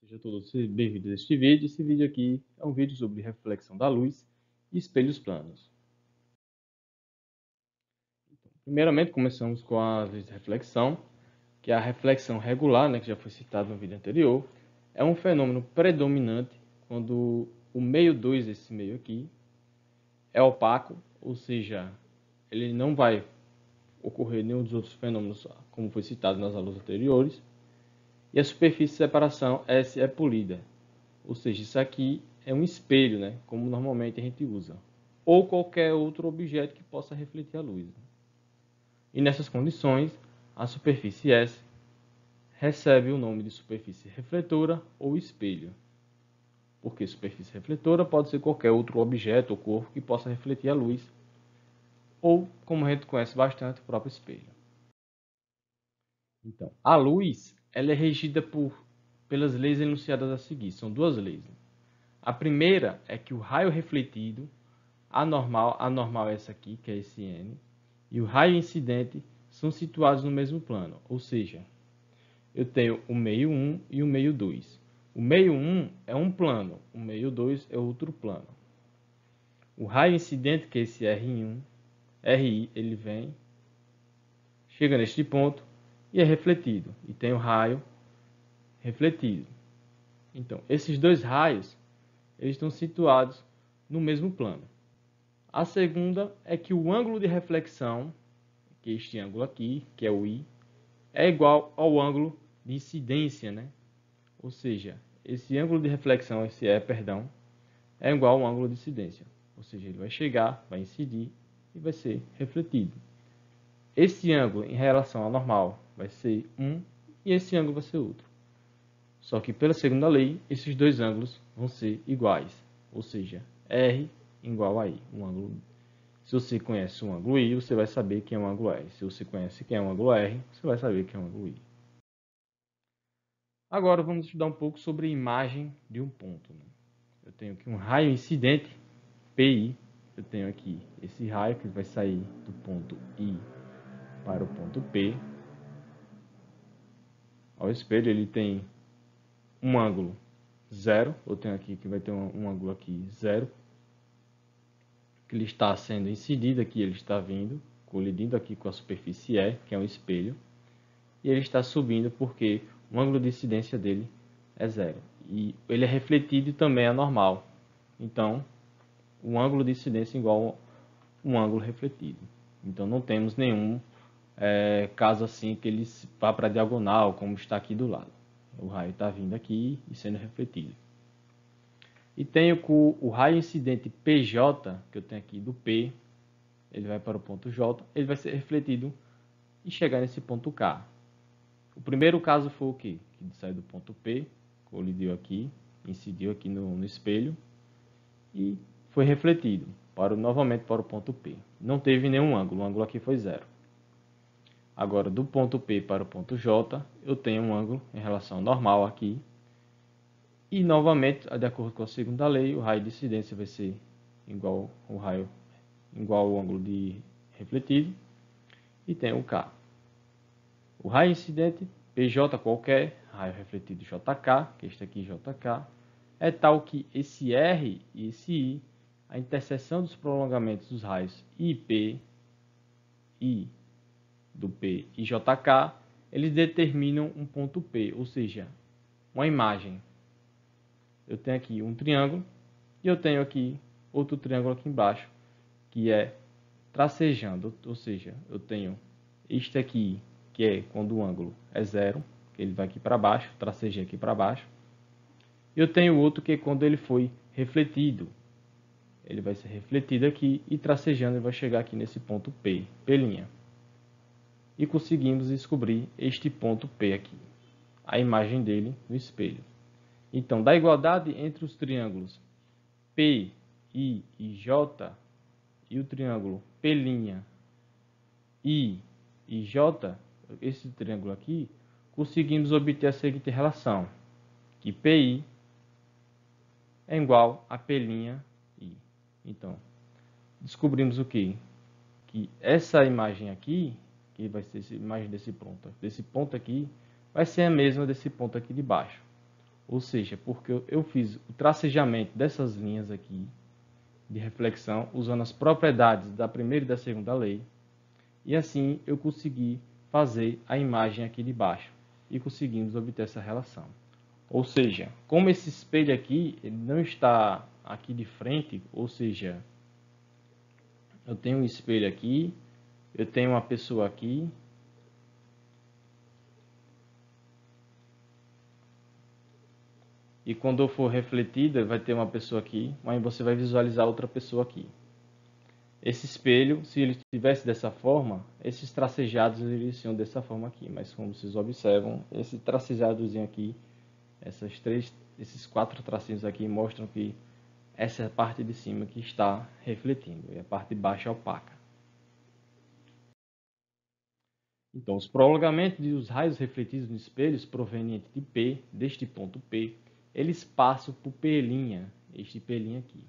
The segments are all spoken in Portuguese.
Sejam todos bem-vindos a este vídeo. Esse vídeo aqui é um vídeo sobre reflexão da luz e espelhos planos. Primeiramente, começamos com a luz de reflexão, que é a reflexão regular, que já foi citado no vídeo anterior. É um fenômeno predominante quando o meio 2 desse meio aqui é opaco, ou seja, ele não vai ocorrer nenhum dos outros fenômenos, como foi citado nas aulas anteriores. E a superfície de separação S é polida. Ou seja, isso aqui é um espelho, como normalmente a gente usa. Ou qualquer outro objeto que possa refletir a luz. E nessas condições, a superfície S recebe o nome de superfície refletora ou espelho. Porque superfície refletora pode ser qualquer outro objeto ou corpo que possa refletir a luz. Ou, como a gente conhece bastante, o próprio espelho. Então, a luz ela é regida pelas leis enunciadas a seguir. São duas leis. A primeira é que o raio refletido, a normal é essa aqui, que é esse N, e o raio incidente são situados no mesmo plano. Ou seja, eu tenho o meio 1 e o meio 2. O meio 1 é um plano, o meio 2 é outro plano. O raio incidente, que é esse RI, ele vem, chega neste ponto e é refletido. E tem o raio refletido. Então, esses dois raios eles estão situados no mesmo plano. A segunda é que o ângulo de reflexão, que é este ângulo aqui, que é o I, é igual ao ângulo de incidência, Ou seja, esse ângulo de reflexão, é igual ao ângulo de incidência. Ou seja, ele vai chegar, vai incidir e vai ser refletido. Esse ângulo em relação ao normal vai ser 1 e esse ângulo vai ser outro. Só que pela segunda lei, esses dois ângulos vão ser iguais. Ou seja, R igual a I. Se você conhece um ângulo I, você vai saber que é um ângulo R. Se você conhece que é um ângulo R, você vai saber que é um ângulo I. Agora vamos estudar um pouco sobre a imagem de um ponto. Eu tenho aqui um raio incidente, PI. Eu tenho aqui esse raio que vai sair do ponto I para o ponto P. Ao espelho ele tem um ângulo 0. Eu tenho aqui que vai ter um ângulo aqui 0. Que ele está sendo incidido aqui, ele está vindo, colidindo aqui com a superfície E, que é um espelho. E ele está subindo porque o ângulo de incidência dele é 0. E ele é refletido e também é normal. Então, o ângulo de incidência é igual a um ângulo refletido. Então, não temos nenhum caso assim que ele vá para a diagonal, como está aqui do lado. O raio está vindo aqui e sendo refletido. E tenho com o raio incidente PJ, que eu tenho aqui do P, ele vai para o ponto J, ele vai ser refletido e chegar nesse ponto K. O primeiro caso foi o quê? Que saiu do ponto P, colidiu aqui, incidiu aqui no espelho e foi refletido novamente para o ponto P. Não teve nenhum ângulo, o ângulo aqui foi 0. Agora, do ponto P para o ponto J, eu tenho um ângulo em relação ao normal aqui. E, novamente, de acordo com a segunda lei, o raio de incidência vai ser igual ao ângulo de refletido. E tem o K. O raio incidente, PJ qualquer, raio refletido JK, que este aqui JK, é tal que esse R e esse I, a interseção dos prolongamentos dos raios IP, I do P e JK, eles determinam um ponto P, ou seja, uma imagem. Eu tenho aqui um triângulo e eu tenho aqui outro triângulo aqui embaixo, que é tracejando, ou seja, eu tenho este aqui, que é quando o ângulo é 0, que ele vai aqui para baixo, tracejei aqui para baixo. E eu tenho outro que é quando ele foi refletido. Ele vai ser refletido aqui e tracejando ele vai chegar aqui nesse ponto P, P'. E conseguimos descobrir este ponto P aqui, a imagem dele no espelho. Então, da igualdade entre os triângulos P, I e J e o triângulo P', I e J, esse triângulo aqui, conseguimos obter a seguinte relação, que PI é igual a P', I. Então, descobrimos o quê? Que essa imagem aqui, que vai ser a imagem desse ponto aqui, vai ser a mesma desse ponto aqui de baixo. Ou seja, porque eu fiz o tracejamento dessas linhas aqui de reflexão usando as propriedades da primeira e da segunda lei. E assim eu consegui fazer a imagem aqui de baixo e conseguimos obter essa relação. Ou seja, como esse espelho aqui ele não está aqui de frente, ou seja, eu tenho um espelho aqui, eu tenho uma pessoa aqui, e quando for refletido vai ter uma pessoa aqui, mas você vai visualizar outra pessoa aqui. Esse espelho, se ele estivesse dessa forma, esses tracejados eles seriam dessa forma aqui, mas como vocês observam, esse tracejadozinho aqui, esses 4 tracinhos aqui mostram que essa é a parte de cima que está refletindo e a parte de baixo é opaca. Então, os prolongamentos dos raios refletidos nos espelhos provenientes de P, deste ponto P, eles passam por P', este P' aqui.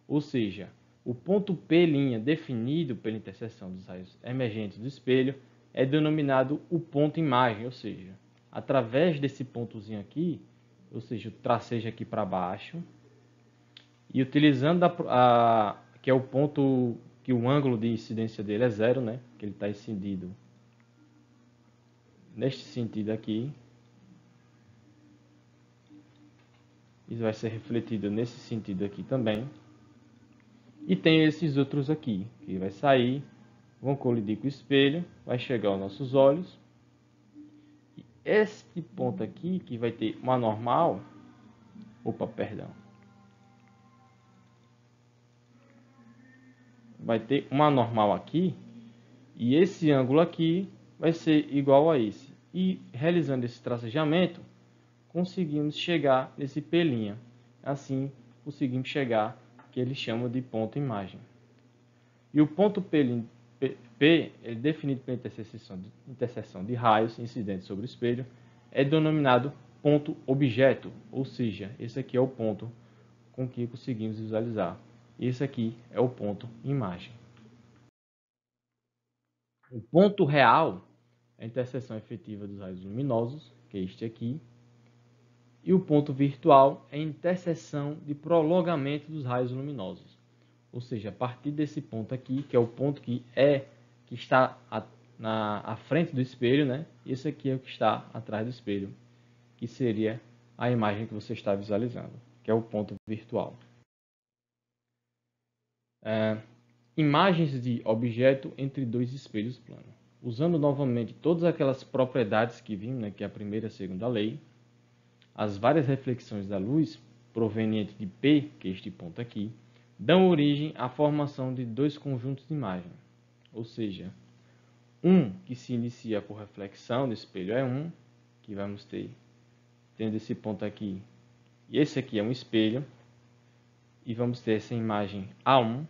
Ou seja, o ponto P' definido pela interseção dos raios emergentes do espelho é denominado o ponto imagem, ou seja, através desse pontozinho aqui, ou seja, eu tracejo aqui para baixo, e utilizando que é o ponto que o ângulo de incidência dele é 0, né? Que ele está incidido neste sentido aqui, isso vai ser refletido nesse sentido aqui também. E tem esses outros aqui, que vai sair, vão colidir com o espelho, vai chegar aos nossos olhos. E este ponto aqui, que vai ter uma normal, vai ter uma normal aqui, e esse ângulo aqui vai ser igual a esse. E realizando esse tracejamento, conseguimos chegar nesse P'. Assim, conseguimos chegar que eles chamam de ponto imagem. E o ponto P, ele é definido pela interseção de raios incidentes sobre o espelho, é denominado ponto objeto, ou seja, esse aqui é o ponto com que conseguimos visualizar. Esse aqui é o ponto imagem. O ponto real é a interseção efetiva dos raios luminosos, que é este aqui, e o ponto virtual é a interseção de prolongamento dos raios luminosos. Ou seja, a partir desse ponto aqui, que é o ponto que está à frente do espelho, né? Esse aqui é o que está atrás do espelho, que seria a imagem que você está visualizando, que é o ponto virtual. Imagens de objeto entre dois espelhos planos. Usando novamente todas aquelas propriedades que vimos, né, que é a primeira e a segunda lei, as várias reflexões da luz provenientes de P, que é este ponto aqui, dão origem à formação de dois conjuntos de imagem. Ou seja, um que se inicia por reflexão do espelho é um, que vamos ter, tendo esse ponto aqui, e esse aqui é um espelho, e vamos ter essa imagem A1,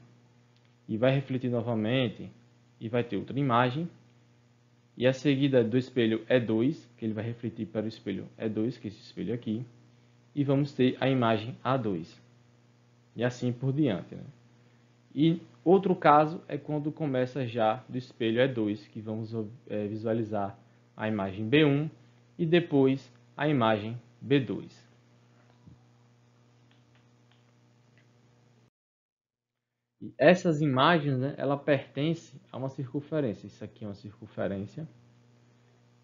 e vai refletir novamente, e vai ter outra imagem, e a seguida do espelho E2, que ele vai refletir para o espelho E2, que é esse espelho aqui, e vamos ter a imagem A2. E assim por diante. Né? E outro caso é quando começa já do espelho E2, que vamos visualizar a imagem B1 e depois a imagem B2. E essas imagens, né, ela pertence a uma circunferência. Isso aqui é uma circunferência,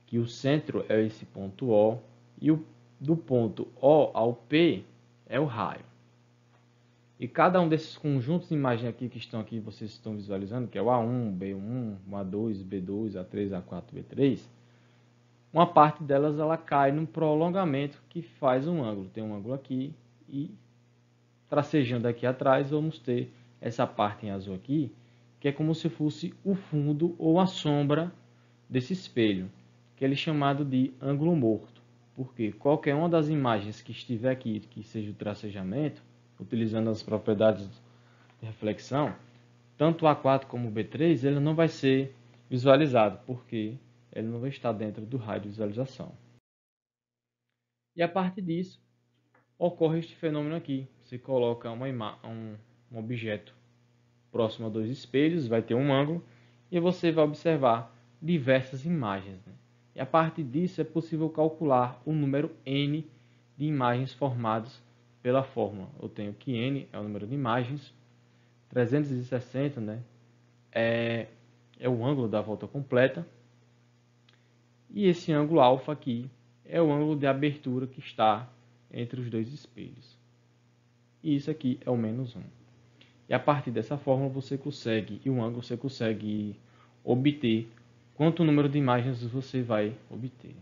que o centro é esse ponto O, e do ponto O ao P é o raio. E cada um desses conjuntos de imagem aqui que estão aqui, vocês estão visualizando, que é o A1, B1, o A2, B2, A3, A4, B3, uma parte delas ela cai num prolongamento que faz um ângulo. Tem um ângulo aqui e tracejando aqui atrás vamos ter essa parte em azul aqui, que é como se fosse o fundo ou a sombra desse espelho, que ele é chamado de ângulo morto. Porque qualquer uma das imagens que estiver aqui, que seja o tracejamento, utilizando as propriedades de reflexão, tanto o A4 como o B3, ele não vai ser visualizado, porque ele não vai estar dentro do raio de visualização. E a partir disso, ocorre este fenômeno aqui. Você coloca um objeto próximo a dois espelhos, vai ter um ângulo, e você vai observar diversas imagens. Né? E a partir disso é possível calcular o número N de imagens formadas pela fórmula. Eu tenho que n é o número de imagens, 360, né, é o ângulo da volta completa, e esse ângulo alfa aqui é o ângulo de abertura que está entre os dois espelhos. E isso aqui é o -1. E a partir dessa fórmula você consegue, e o ângulo você consegue obter quanto número de imagens você vai obter.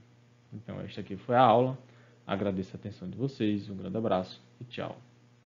Então esta aqui foi a aula. Agradeço a atenção de vocês, um grande abraço e tchau.